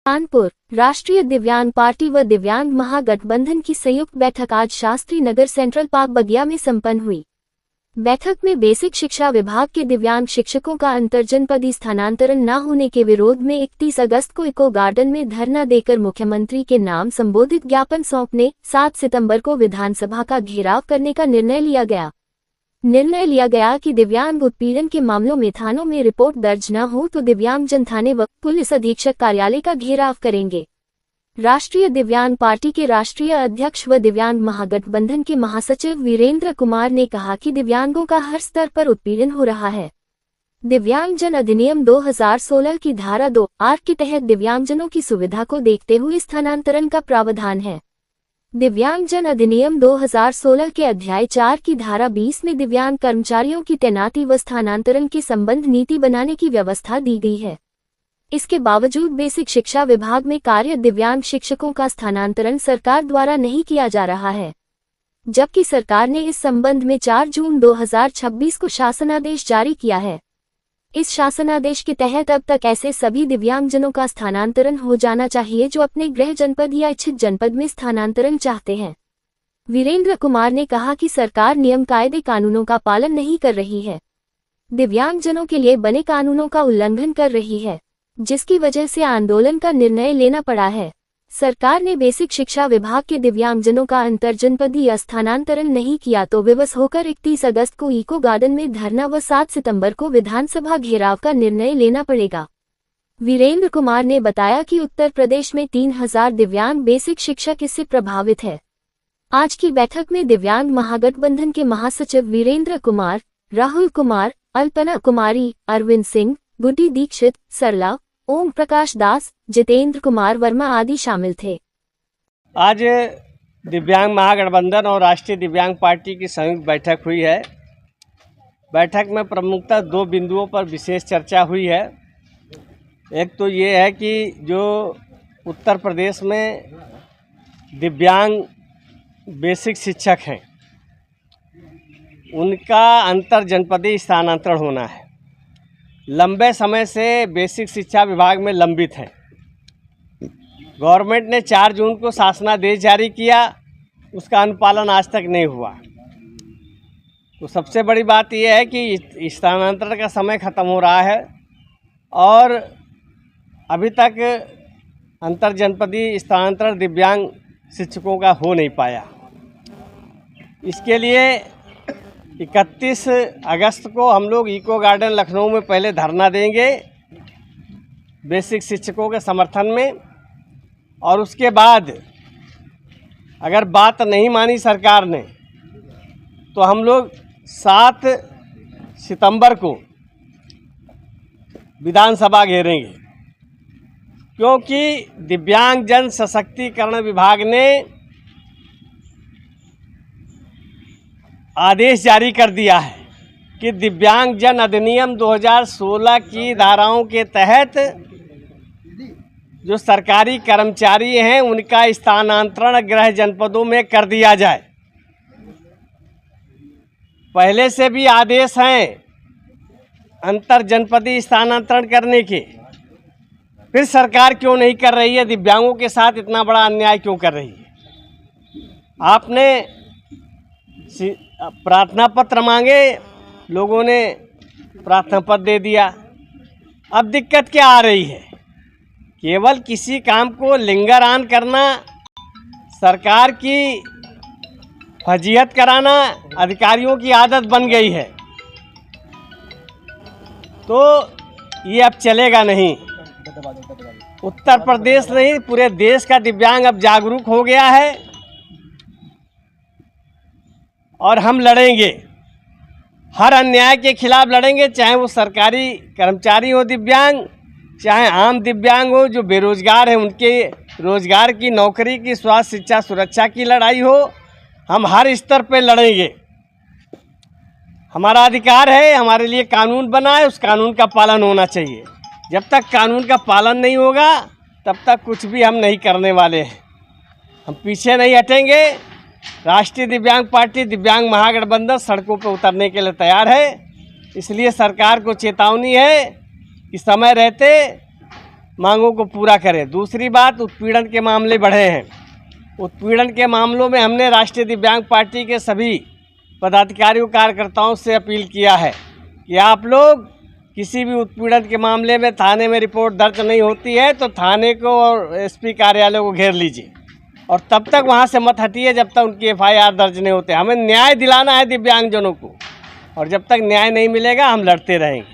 कानपुर राष्ट्रीय दिव्यांग पार्टी व दिव्यांग महागठबंधन की संयुक्त बैठक आज शास्त्री नगर सेंट्रल पार्क बगिया में संपन्न हुई। बैठक में बेसिक शिक्षा विभाग के दिव्यांग शिक्षकों का अंतरजनपदीय स्थानांतरण न होने के विरोध में 31 अगस्त को इको गार्डन में धरना देकर मुख्यमंत्री के नाम संबोधित ज्ञापन सौंपने 7 सितंबर को विधानसभा का घेराव करने का निर्णय लिया गया कि दिव्यांग उत्पीड़न के मामलों में थानों में रिपोर्ट दर्ज न हो तो दिव्यांगजन थाने व पुलिस अधीक्षक कार्यालय का घेराव करेंगे। राष्ट्रीय दिव्यांग पार्टी के राष्ट्रीय अध्यक्ष व दिव्यांग महागठबंधन के महासचिव वीरेंद्र कुमार ने कहा कि दिव्यांगों का हर स्तर पर उत्पीड़न हो रहा है। दिव्यांगजन अधिनियम 2016 की धारा 2(8) के तहत दिव्यांगजनों की सुविधा को देखते हुए स्थानांतरण का प्रावधान है। दिव्यांगजन अधिनियम 2016 के अध्याय 4 की धारा 20 में दिव्यांग कर्मचारियों की तैनाती व स्थानांतरण के संबंध नीति बनाने की व्यवस्था दी गई है। इसके बावजूद बेसिक शिक्षा विभाग में कार्य दिव्यांग शिक्षकों का स्थानांतरण सरकार द्वारा नहीं किया जा रहा है, जबकि सरकार ने इस संबंध में 4 जून 2026 को शासनादेश जारी किया है। इस शासनादेश के तहत अब तक ऐसे सभी दिव्यांगजनों का स्थानांतरण हो जाना चाहिए जो अपने गृह जनपद या इच्छित जनपद में स्थानांतरण चाहते हैं। वीरेंद्र कुमार ने कहा कि सरकार नियम कायदे कानूनों का पालन नहीं कर रही है, दिव्यांगजनों के लिए बने कानूनों का उल्लंघन कर रही है, जिसकी वजह से आंदोलन का निर्णय लेना पड़ा है। सरकार ने बेसिक शिक्षा विभाग के दिव्यांगजनों का अंतरजनपदीय स्थानांतरण नहीं किया तो विवश होकर 31 अगस्त को इको गार्डन में धरना व 7 सितंबर को विधानसभा घेराव का निर्णय लेना पड़ेगा। वीरेंद्र कुमार ने बताया कि उत्तर प्रदेश में 3000 दिव्यांग बेसिक शिक्षक इससे प्रभावित है। आज की बैठक में दिव्यांग महागठबंधन के महासचिव वीरेंद्र कुमार, राहुल कुमार, अल्पना कुमारी, अरविंद सिंह, गुड्डी दीक्षित, सरला, ओम प्रकाश दास, जितेंद्र कुमार वर्मा आदि शामिल थे। आज दिव्यांग महागठबंधन और राष्ट्रीय दिव्यांग पार्टी की संयुक्त बैठक हुई है। बैठक में प्रमुखतः 2 बिंदुओं पर विशेष चर्चा हुई है। एक तो ये है कि जो उत्तर प्रदेश में दिव्यांग बेसिक शिक्षक हैं उनका अंतर जनपदीय स्थानांतरण होना है। लंबे समय से बेसिक शिक्षा विभाग में लंबित है। गवर्नमेंट ने 4 जून को शासनादेश जारी किया, उसका अनुपालन आज तक नहीं हुआ। तो सबसे बड़ी बात यह है कि स्थानांतरण का समय ख़त्म हो रहा है और अभी तक अंतरजनपदीय स्थानांतरण दिव्यांग शिक्षकों का हो नहीं पाया। इसके लिए 31 अगस्त को हम लोग इको गार्डन लखनऊ में पहले धरना देंगे बेसिक शिक्षकों के समर्थन में, और उसके बाद अगर बात नहीं मानी सरकार ने तो हम लोग 7 सितंबर को विधानसभा घेरेंगे, क्योंकि दिव्यांग जन सशक्तिकरण विभाग ने आदेश जारी कर दिया है कि दिव्यांग जन अधिनियम 2016 की धाराओं के तहत जो सरकारी कर्मचारी हैं उनका स्थानांतरण गृह जनपदों में कर दिया जाए। पहले से भी आदेश हैं अंतर जनपदीय स्थानांतरण करने के, फिर सरकार क्यों नहीं कर रही है? दिव्यांगों के साथ इतना बड़ा अन्याय क्यों कर रही है? आपने प्रार्थना पत्र मांगे, लोगों ने प्रार्थना पत्र दे दिया। अब दिक्कत क्या आ रही है? केवल किसी काम को लिंगर ऑन करना, सरकार की फजीहत कराना अधिकारियों की आदत बन गई है, तो ये अब चलेगा नहीं। उत्तर प्रदेश नहीं, पूरे देश का दिव्यांग अब जागरूक हो गया है और हम लड़ेंगे, हर अन्याय के खिलाफ लड़ेंगे, चाहे वो सरकारी कर्मचारी हो दिव्यांग, चाहे आम दिव्यांग हो जो बेरोजगार हैं उनके रोजगार की, नौकरी की, स्वास्थ्य, शिक्षा, सुरक्षा की लड़ाई हो। हम हर स्तर पे लड़ेंगे। हमारा अधिकार है, हमारे लिए कानून बना है, उस कानून का पालन होना चाहिए। जब तक कानून का पालन नहीं होगा तब तक कुछ भी हम नहीं करने वाले हैं। हम पीछे नहीं हटेंगे। राष्ट्रीय दिव्यांग पार्टी, दिव्यांग महागठबंधन सड़कों पर उतरने के लिए तैयार है। इसलिए सरकार को चेतावनी है कि समय रहते मांगों को पूरा करें। दूसरी बात, उत्पीड़न के मामले बढ़े हैं। उत्पीड़न के मामलों में हमने राष्ट्रीय दिव्यांग पार्टी के सभी पदाधिकारियों कार्यकर्ताओं से अपील किया है कि आप लोग किसी भी उत्पीड़न के मामले में थाने में रिपोर्ट दर्ज नहीं होती है तो थाने को और एसपी कार्यालय को घेर लीजिए और तब तक वहाँ से मत हटिए जब तक उनकी एफआईआर दर्ज नहीं होते। हमें न्याय दिलाना है दिव्यांगजनों को, और जब तक न्याय नहीं मिलेगा हम लड़ते रहेंगे।